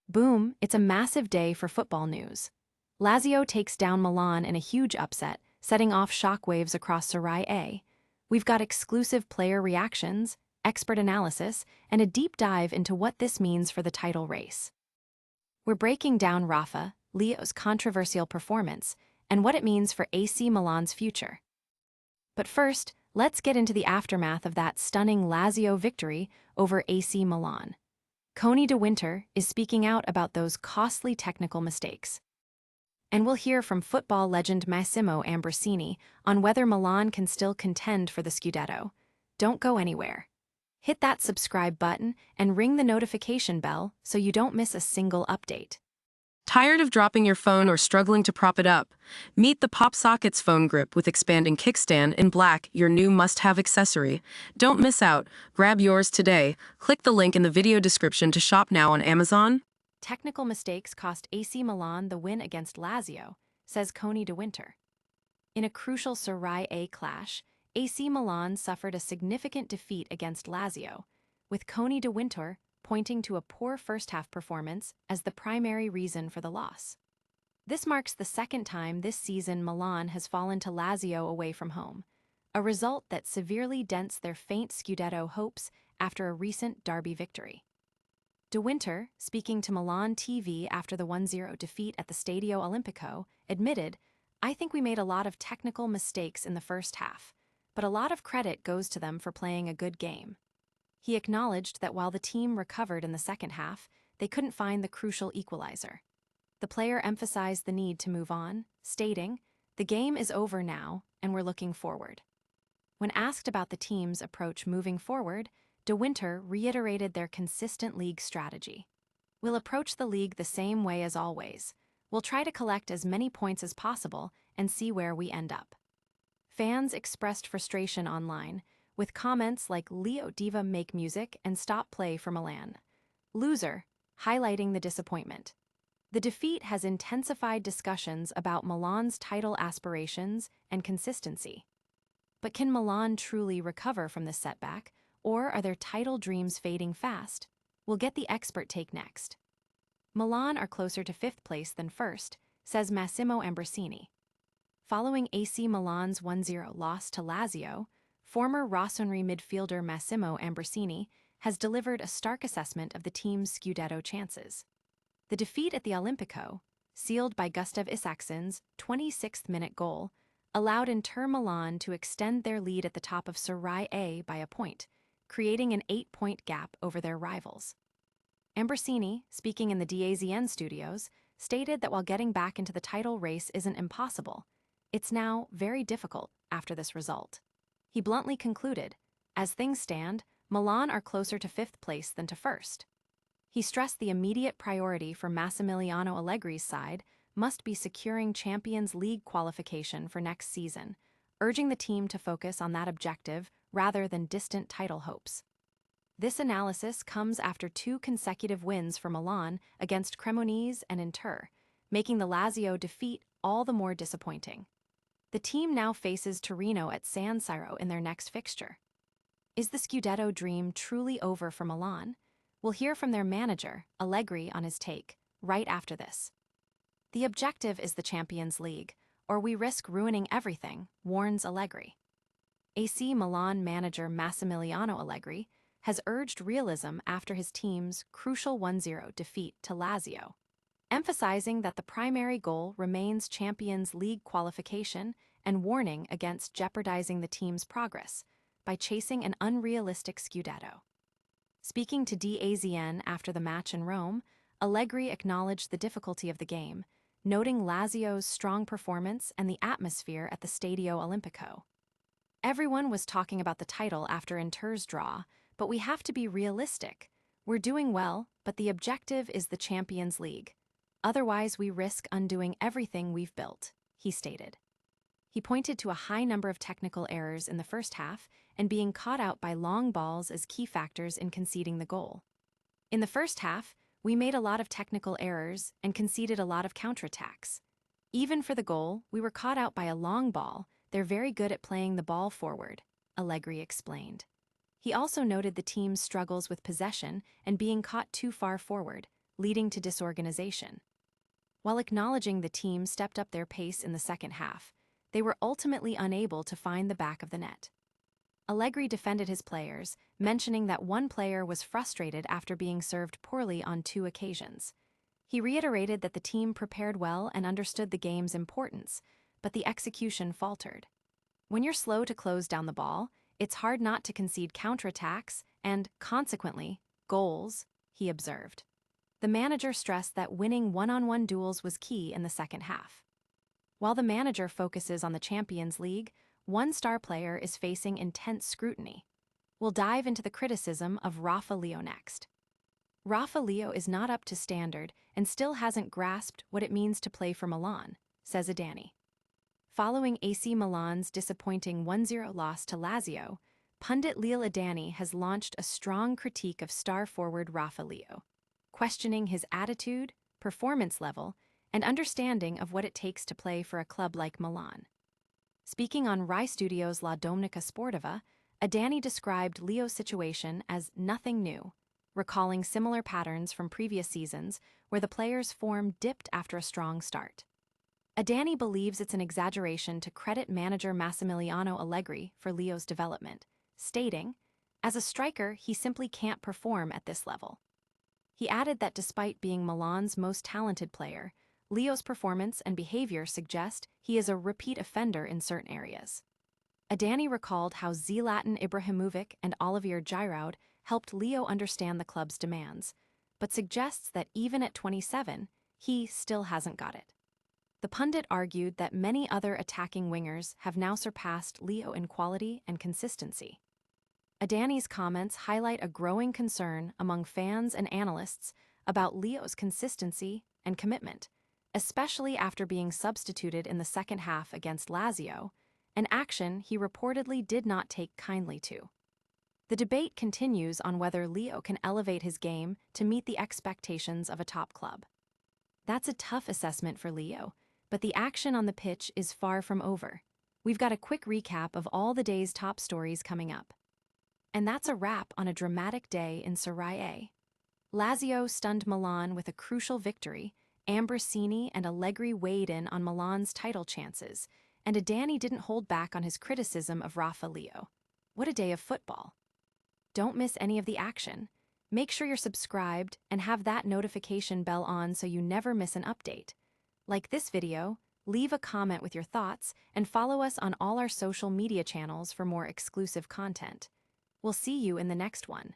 Boom, it's a massive day for football news. Lazio takes down Milan in a huge upset, setting off shockwaves across Serie A. We've got exclusive player reactions, expert analysis, and a deep dive into what this means for the title race. We're breaking down Rafa Leao's controversial performance and what it means for AC Milan's future. But first, let's get into the aftermath of that stunning Lazio victory over AC Milan. Koni De Winter is speaking out about those costly technical mistakes. And we'll hear from football legend Massimo Ambrosini on whether Milan can still contend for the Scudetto. Don't go anywhere. Hit that subscribe button and ring the notification bell so you don't miss a single update. Tired of dropping your phone or struggling to prop it up? Meet the Pop Sockets phone grip with expanding kickstand in black, your new must-have accessory. Don't miss out. Grab yours today. Click the link in the video description to shop now on Amazon. Technical mistakes cost AC Milan the win against Lazio, says Koni De Winter. In a crucial Serie A clash, AC Milan suffered a significant defeat against Lazio, with Koni De Winter pointing to a poor first-half performance as the primary reason for the loss. This marks the second time this season Milan has fallen to Lazio away from home, a result that severely dents their faint Scudetto hopes after a recent derby victory. De Winter, speaking to Milan TV after the 1-0 defeat at the Stadio Olimpico, admitted, "I think we made a lot of technical mistakes in the first half, but a lot of credit goes to them for playing a good game." He acknowledged that while the team recovered in the second half, they couldn't find the crucial equalizer. The player emphasized the need to move on, stating, "The game is over now, and we're looking forward." When asked about the team's approach moving forward, De Winter reiterated their consistent league strategy. "We'll approach the league the same way as always. We'll try to collect as many points as possible and see where we end up." Fans expressed frustration online, with comments like "Leo Diva make music and stop play for Milan. Loser," highlighting the disappointment. The defeat has intensified discussions about Milan's title aspirations and consistency. But can Milan truly recover from this setback, or are their title dreams fading fast? We'll get the expert take next. Milan are closer to fifth place than first, says Massimo Ambrosini. Following AC Milan's 1-0 loss to Lazio, former Rossoneri midfielder Massimo Ambrosini has delivered a stark assessment of the team's Scudetto chances. The defeat at the Olimpico, sealed by Gustav Isaksen's 26th-minute goal, allowed Inter Milan to extend their lead at the top of Serie A by a point, creating an 8-point gap over their rivals. Ambrosini, speaking in the DAZN studios, stated that while getting back into the title race isn't impossible, it's now very difficult after this result. He bluntly concluded, "As things stand, Milan are closer to fifth place than to first." He stressed the immediate priority for Massimiliano Allegri's side must be securing Champions League qualification for next season, urging the team to focus on that objective rather than distant title hopes. This analysis comes after 2 consecutive wins for Milan against Cremonese and Inter, making the Lazio defeat all the more disappointing. The team now faces Torino at San Siro in their next fixture. Is the Scudetto dream truly over for Milan? We'll hear from their manager, Allegri, on his take, right after this. "The objective is the Champions League, or we risk ruining everything," warns Allegri. AC Milan manager Massimiliano Allegri has urged realism after his team's crucial 1-0 defeat to Lazio, emphasizing that the primary goal remains Champions League qualification and warning against jeopardizing the team's progress by chasing an unrealistic Scudetto. Speaking to DAZN after the match in Rome, Allegri acknowledged the difficulty of the game, noting Lazio's strong performance and the atmosphere at the Stadio Olimpico. "Everyone was talking about the title after Inter's draw, but we have to be realistic. We're doing well, but the objective is the Champions League. Otherwise, we risk undoing everything we've built," he stated. He pointed to a high number of technical errors in the first half and being caught out by long balls as key factors in conceding the goal. "In the first half, we made a lot of technical errors and conceded a lot of counterattacks. Even for the goal, we were caught out by a long ball. They're very good at playing the ball forward," Allegri explained. He also noted the team's struggles with possession and being caught too far forward, leading to disorganization. While acknowledging the team stepped up their pace in the second half, they were ultimately unable to find the back of the net. Allegri defended his players, mentioning that one player was frustrated after being served poorly on 2 occasions. He reiterated that the team prepared well and understood the game's importance, but the execution faltered. When you're slow to close down the ball, it's hard not to concede counterattacks and, consequently, goals, he observed. The manager stressed that winning one-on-one duels was key in the second half. While the manager focuses on the Champions League, one star player is facing intense scrutiny. We'll dive into the criticism of Rafa Leao next. Rafa Leao is not up to standard and still hasn't grasped what it means to play for Milan, says Adani. Following AC Milan's disappointing 1-0 loss to Lazio, pundit Lele Adani has launched a strong critique of star forward Rafa Leao, questioning his attitude, performance level, and understanding of what it takes to play for a club like Milan. Speaking on Rai Studio's La Domenica Sportiva, Adani described Leo's situation as nothing new, recalling similar patterns from previous seasons where the player's form dipped after a strong start. Adani believes it's an exaggeration to credit manager Massimiliano Allegri for Leo's development, stating, "As a striker, he simply can't perform at this level." He added that despite being Milan's most talented player, Leo's performance and behavior suggest he is a repeat offender in certain areas. Adani recalled how Zlatan Ibrahimovic and Olivier Giroud helped Leo understand the club's demands, but suggests that even at 27, he still hasn't got it. The pundit argued that many other attacking wingers have now surpassed Leo in quality and consistency. Adani's comments highlight a growing concern among fans and analysts about Leo's consistency and commitment, especially after being substituted in the second half against Lazio, an action he reportedly did not take kindly to. The debate continues on whether Leo can elevate his game to meet the expectations of a top club. That's a tough assessment for Leo, but the action on the pitch is far from over. We've got a quick recap of all the day's top stories coming up. And that's a wrap on a dramatic day in Serie A. Lazio stunned Milan with a crucial victory. Ambrosini and Allegri weighed in on Milan's title chances, and Adani didn't hold back on his criticism of Rafa Leao. What a day of football. Don't miss any of the action. Make sure you're subscribed and have that notification bell on so you never miss an update. Like this video, leave a comment with your thoughts, and follow us on all our social media channels for more exclusive content. We'll see you in the next one.